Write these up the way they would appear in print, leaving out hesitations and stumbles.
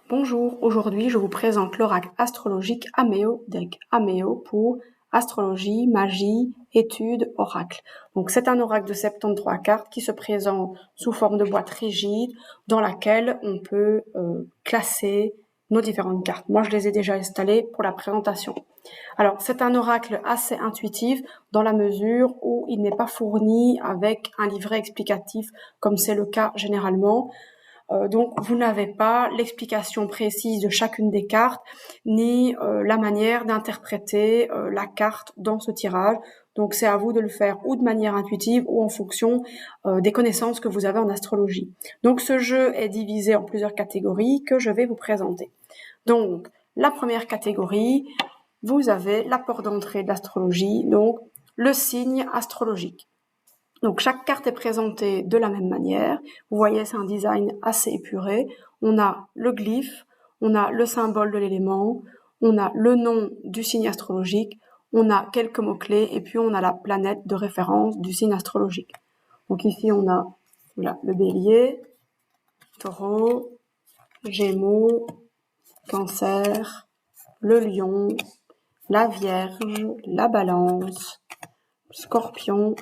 Bonjour, aujourd'hui je vous présente l'oracle astrologique Améo Deck. Améo pour astrologie, magie, études, oracle. Donc c'est un oracle de 73 cartes qui se présente sous forme de boîte rigide dans laquelle on peut classer nos différentes cartes. Moi je les ai déjà installées pour la présentation. Alors c'est un oracle assez intuitif dans la mesure où il n'est pas fourni avec un livret explicatif comme c'est le cas généralement. Donc vous n'avez pas l'explication précise de chacune des cartes, ni la manière d'interpréter la carte dans ce tirage. Donc c'est à vous de le faire ou de manière intuitive ou en fonction des connaissances que vous avez en astrologie. Donc ce jeu est divisé en plusieurs catégories que je vais vous présenter. Donc la première catégorie, vous avez la porte d'entrée de l'astrologie, donc le signe astrologique. Donc chaque carte est présentée de la même manière. Vous voyez, c'est un design assez épuré. On a le glyphe, on a le symbole de l'élément, on a le nom du signe astrologique, on a quelques mots-clés et puis on a la planète de référence du signe astrologique. Donc ici, on a le bélier, taureau, gémeaux, cancer, le lion, la vierge, la balance, scorpion,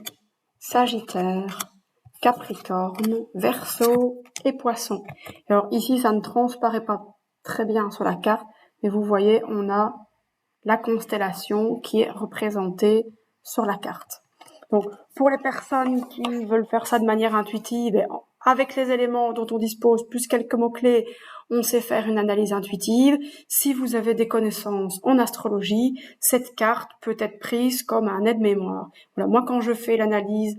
sagittaire, Capricorne, Verseau et Poisson. Alors ici, ça ne transparaît pas très bien sur la carte, mais vous voyez, on a la constellation qui est représentée sur la carte. Donc pour les personnes qui veulent faire ça de manière intuitive, avec les éléments dont on dispose, plus quelques mots-clés, on sait faire une analyse intuitive. Si vous avez des connaissances en astrologie, cette carte peut être prise comme un aide-mémoire. Voilà, moi quand je fais l'analyse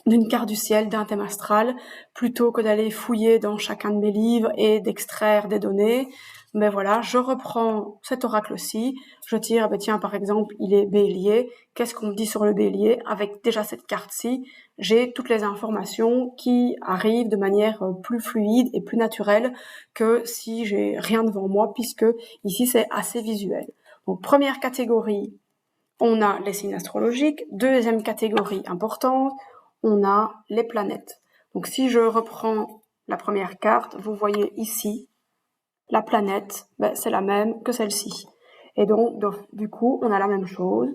d'une carte du ciel, d'un thème astral, plutôt que d'aller fouiller dans chacun de mes livres et d'extraire des données. Mais voilà, je reprends cet oracle-ci, je tire, tiens, par exemple, il est bélier, qu'est-ce qu'on me dit sur le bélier? Avec déjà cette carte-ci, j'ai toutes les informations qui arrivent de manière plus fluide et plus naturelle que si j'ai rien devant moi, puisque ici c'est assez visuel. Donc première catégorie, on a les signes astrologiques. Deuxième catégorie importante, on a les planètes. Donc si je reprends la première carte, vous voyez ici, la planète, c'est la même que celle-ci. Et donc, du coup, on a la même chose.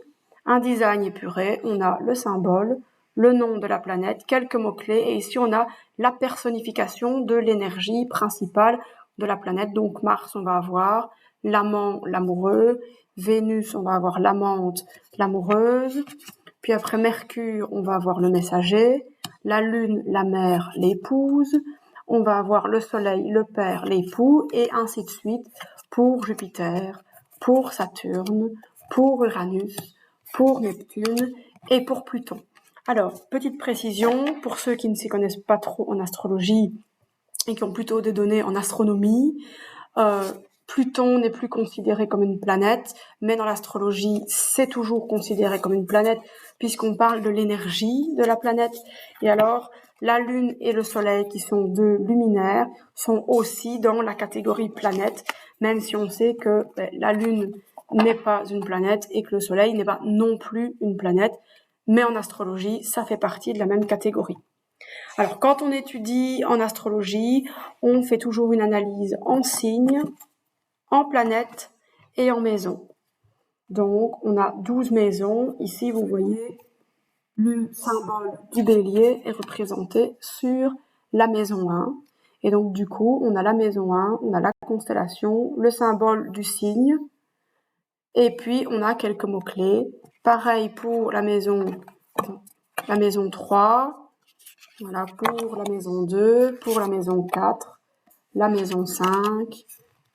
Un design épuré, on a le symbole, le nom de la planète, quelques mots-clés, et ici on a la personnification de l'énergie principale de la planète. Donc Mars, on va avoir l'amant, l'amoureux. Vénus, on va avoir l'amante, l'amoureuse. Puis après Mercure, on va avoir le messager. La Lune, la mère, l'épouse. On va avoir le Soleil, le père, l'époux, et ainsi de suite pour Jupiter, pour Saturne, pour Uranus, pour Neptune et pour Pluton. Alors, petite précision, pour ceux qui ne s'y connaissent pas trop en astrologie et qui ont plutôt des données en astronomie, Pluton n'est plus considéré comme une planète, mais dans l'astrologie, c'est toujours considéré comme une planète, puisqu'on parle de l'énergie de la planète. Et alors, la Lune et le Soleil, qui sont deux luminaires, sont aussi dans la catégorie planète, même si on sait que la Lune n'est pas une planète et que le Soleil n'est pas non plus une planète, mais en astrologie, ça fait partie de la même catégorie. Alors, quand on étudie en astrologie, on fait toujours une analyse en signes, en planètes et en maisons. Donc, on a 12 maisons. Ici, vous voyez, le symbole du bélier est représenté sur la maison 1. Et donc, du coup, on a la maison 1, on a la constellation, le symbole du signe, et puis on a quelques mots-clés. Pareil pour la maison 3, voilà, pour la maison 2, pour la maison 4, la maison 5,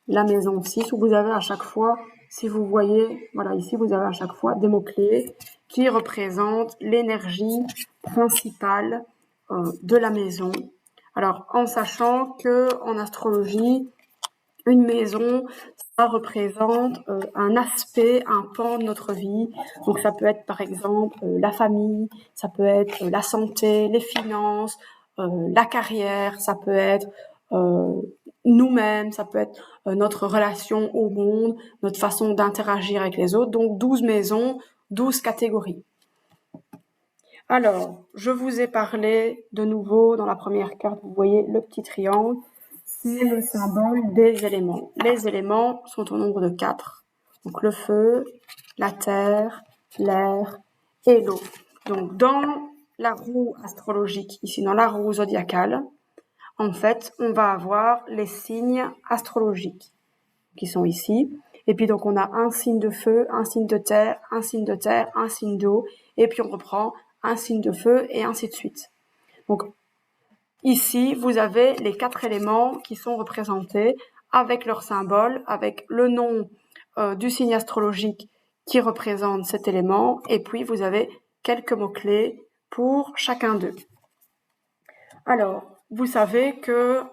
la maison 6, où vous avez à chaque fois, si vous voyez, voilà, ici vous avez à chaque fois des mots-clés qui représentent l'énergie principale de la maison. Alors, en sachant que en astrologie, une maison, ça représente un aspect, un pan de notre vie. Donc ça peut être par exemple la famille, ça peut être la santé, les finances, la carrière, ça peut être nous-mêmes, ça peut être notre relation au monde, notre façon d'interagir avec les autres. Donc 12 maisons, 12 catégories. Alors, je vous ai parlé de nouveau dans la première carte, vous voyez le petit triangle. qui est le symbole des éléments. Les éléments sont au nombre de 4. Donc le feu, la terre, l'air et l'eau. Donc dans la roue astrologique, ici dans la roue zodiacale, en fait, on va avoir les signes astrologiques qui sont ici. Et puis donc on a un signe de feu, un signe de terre, un signe de terre, un signe d'eau, et puis on reprend un signe de feu et ainsi de suite. Donc ici, vous avez les 4 éléments qui sont représentés avec leur symbole, avec le nom du signe astrologique qui représente cet élément, et puis vous avez quelques mots-clés pour chacun d'eux. Alors, vous savez que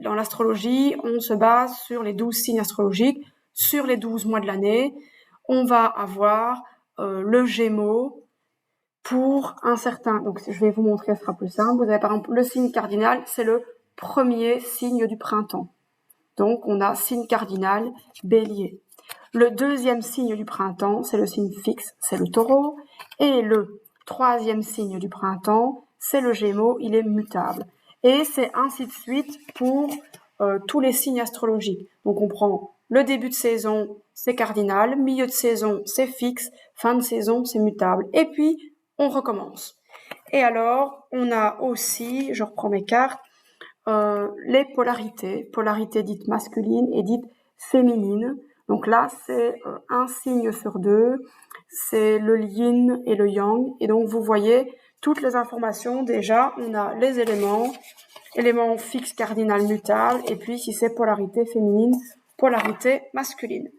dans l'astrologie, on se base sur les 12 signes astrologiques, sur les 12 mois de l'année. On va avoir le Gémeaux pour un certain... Donc, je vais vous montrer, ce sera plus simple. Vous avez par exemple le signe cardinal, c'est le premier signe du printemps. Donc, on a signe cardinal, Bélier. Le deuxième signe du printemps, c'est le signe fixe, c'est le Taureau. Et le troisième signe du printemps, c'est le Gémeaux, il est mutable. Et c'est ainsi de suite pour tous les signes astrologiques. Donc on prend le début de saison, c'est cardinal, milieu de saison, c'est fixe, fin de saison, c'est mutable. Et puis, on recommence. Et alors, on a aussi, je reprends mes cartes, les polarités dites masculines et dites féminines. Donc là, c'est un signe sur 2, c'est le yin et le yang. Et donc, vous voyez toutes les informations. Déjà, on a les éléments fixes, cardinal, mutable, et puis si c'est polarité féminine, polarité masculine.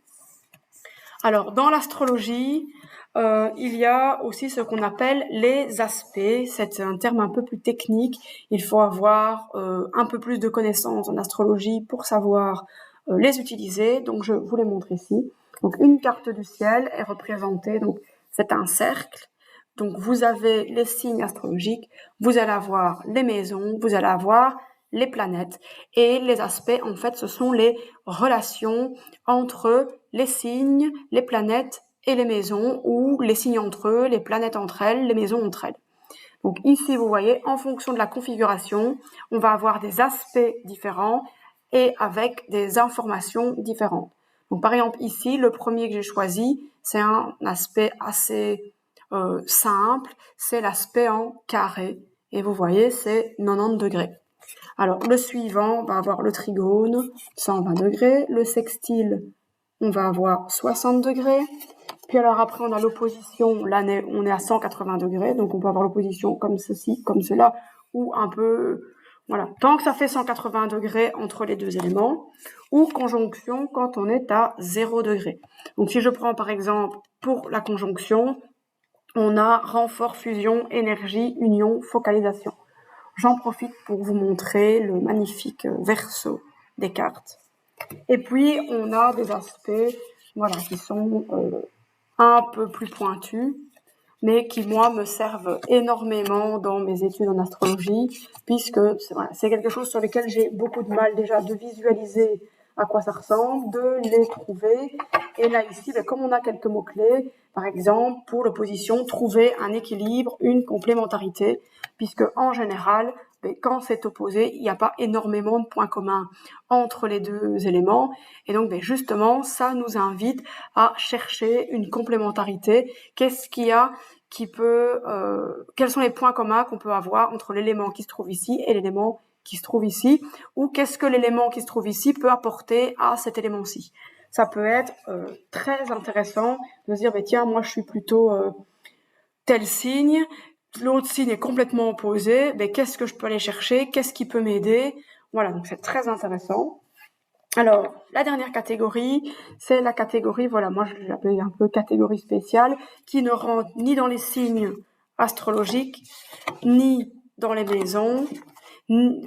Alors, dans l'astrologie, il y a aussi ce qu'on appelle les aspects. C'est un terme un peu plus technique. Il faut avoir un peu plus de connaissances en astrologie pour savoir les utiliser. Donc, je vous les montre ici. Donc, une carte du ciel est représentée. Donc, c'est un cercle. Donc, vous avez les signes astrologiques. Vous allez avoir les maisons. Vous allez avoir les planètes. Et les aspects, en fait, ce sont les relations entre les signes, les planètes et les maisons, ou les signes entre eux, les planètes entre elles, les maisons entre elles. Donc ici, vous voyez, en fonction de la configuration, on va avoir des aspects différents et avec des informations différentes. Donc par exemple, ici, le premier que j'ai choisi, c'est un aspect assez simple, c'est l'aspect en carré. Et vous voyez, c'est 90 degrés. Alors, le suivant va avoir le trigone, 120 degrés, le sextile, on va avoir 60 degrés. Puis alors après, on a l'opposition, là on est à 180 degrés, donc on peut avoir l'opposition comme ceci, comme cela, ou un peu, voilà, tant que ça fait 180 degrés entre les deux éléments, ou conjonction quand on est à 0 degré. Donc si je prends par exemple pour la conjonction, on a renfort, fusion, énergie, union, focalisation. J'en profite pour vous montrer le magnifique verso des cartes. Et puis, on a des aspects, voilà, qui sont un peu plus pointus, mais qui, moi, me servent énormément dans mes études en astrologie, puisque c'est quelque chose sur lequel j'ai beaucoup de mal déjà de visualiser à quoi ça ressemble, de les trouver. Et là, ici, comme on a quelques mots-clés, par exemple, pour l'opposition, trouver un équilibre, une complémentarité, puisque en général, quand c'est opposé, il n'y a pas énormément de points communs entre les deux éléments. Et donc, justement, ça nous invite à chercher une complémentarité. Qu'est-ce qu'il y a qui peut, quels sont les points communs qu'on peut avoir entre l'élément qui se trouve ici et l'élément qui se trouve ici, ou qu'est-ce que l'élément qui se trouve ici peut apporter à cet élément-ci. Ça peut être très intéressant de se dire, tiens, moi je suis plutôt tel signe, l'autre signe est complètement opposé, qu'est-ce que je peux aller chercher, qu'est-ce qui peut m'aider. Voilà, donc c'est très intéressant. Alors, la dernière catégorie, c'est la catégorie, voilà, moi je l'appelle un peu catégorie spéciale, qui ne rentre ni dans les signes astrologiques, ni dans les maisons, ni,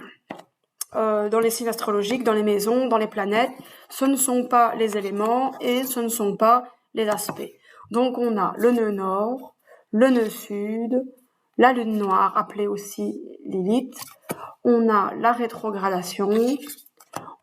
dans les signes astrologiques, dans les maisons, dans les planètes. Ce ne sont pas les éléments et ce ne sont pas les aspects. Donc on a le nœud nord, le nœud sud, la lune noire, appelée aussi Lilith, on a la rétrogradation,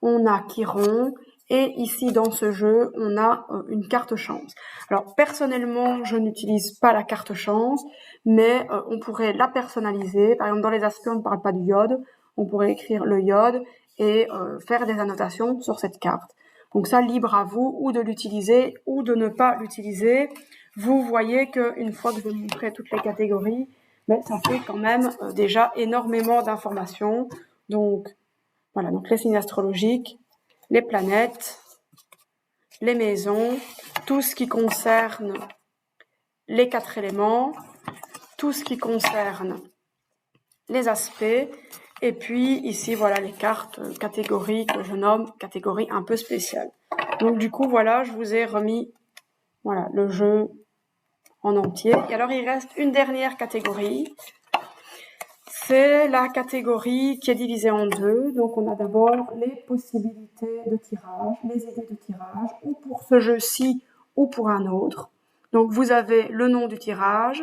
on a Chiron, et ici dans ce jeu, on a une carte chance. Alors personnellement, je n'utilise pas la carte chance, mais on pourrait la personnaliser. Par exemple, dans les aspects, on ne parle pas du iode, on pourrait écrire le iode, et faire des annotations sur cette carte. Donc ça, libre à vous ou de l'utiliser ou de ne pas l'utiliser. Vous voyez qu'une fois que je vous montrerai toutes les catégories, mais ça fait quand même déjà énormément d'informations. Donc voilà, donc les signes astrologiques, les planètes, les maisons, tout ce qui concerne les 4 éléments, tout ce qui concerne les aspects, et puis ici voilà les cartes catégories que je nomme catégories un peu spéciales. Donc du coup voilà, je vous ai remis voilà le jeu en entier. Et alors il reste une dernière catégorie. C'est la catégorie qui est divisée en deux. Donc on a d'abord les possibilités de tirage, les idées de tirage, ou pour ce jeu-ci ou pour un autre. Donc vous avez le nom du tirage,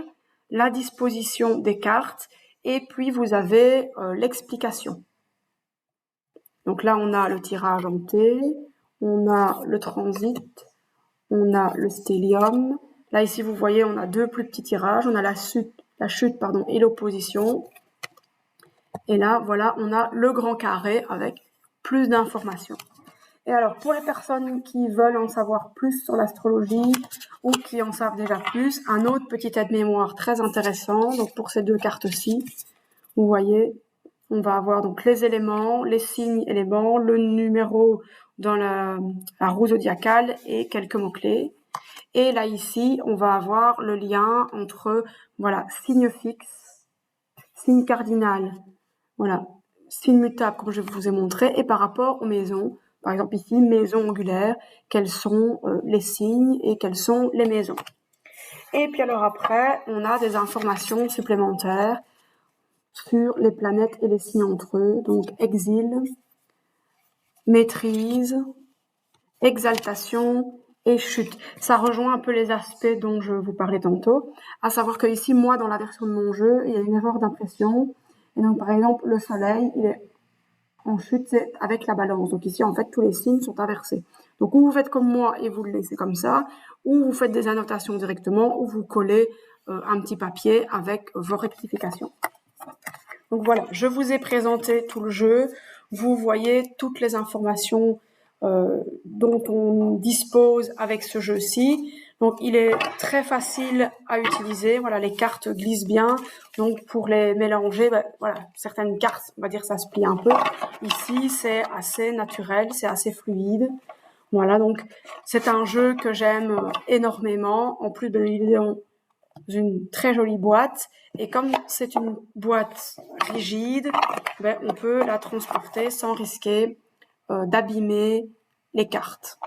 la disposition des cartes, et puis vous avez l'explication. Donc là on a le tirage en T, on a le transit, on a le stellium. Là ici vous voyez on a deux plus petits tirages, on a la chute et l'opposition. Et là, voilà, on a le grand carré avec plus d'informations. Et alors, pour les personnes qui veulent en savoir plus sur l'astrologie ou qui en savent déjà plus, un autre petit aide-mémoire très intéressant. Donc, pour ces deux cartes-ci, vous voyez, on va avoir donc les éléments, les signes éléments, le numéro dans la roue zodiacale et quelques mots-clés. Et là, ici, on va avoir le lien entre, voilà, signe fixe, signe cardinal, voilà, signe mutable comme je vous ai montré, et par rapport aux maisons, par exemple ici, maison angulaire, quels sont les signes et quelles sont les maisons. Et puis alors après, on a des informations supplémentaires sur les planètes et les signes entre eux, donc exil, maîtrise, exaltation et chute. Ça rejoint un peu les aspects dont je vous parlais tantôt, à savoir que ici, moi, dans la version de mon jeu, il y a une erreur d'impression. Et donc, par exemple, le soleil, il est en chute, c'est avec la balance. Donc ici, en fait, tous les signes sont inversés. Donc, ou vous faites comme moi et vous le laissez comme ça, ou vous faites des annotations directement, ou vous collez un petit papier avec vos rectifications. Donc voilà, je vous ai présenté tout le jeu. Vous voyez toutes les informations dont on dispose avec ce jeu-ci. Donc il est très facile à utiliser. Voilà, les cartes glissent bien. Donc pour les mélanger, voilà, certaines cartes, on va dire, ça se plie un peu. Ici, c'est assez naturel, c'est assez fluide. Voilà, donc c'est un jeu que j'aime énormément. En plus de l'idée une très jolie boîte, et comme c'est une boîte rigide, on peut la transporter sans risquer d'abîmer les cartes.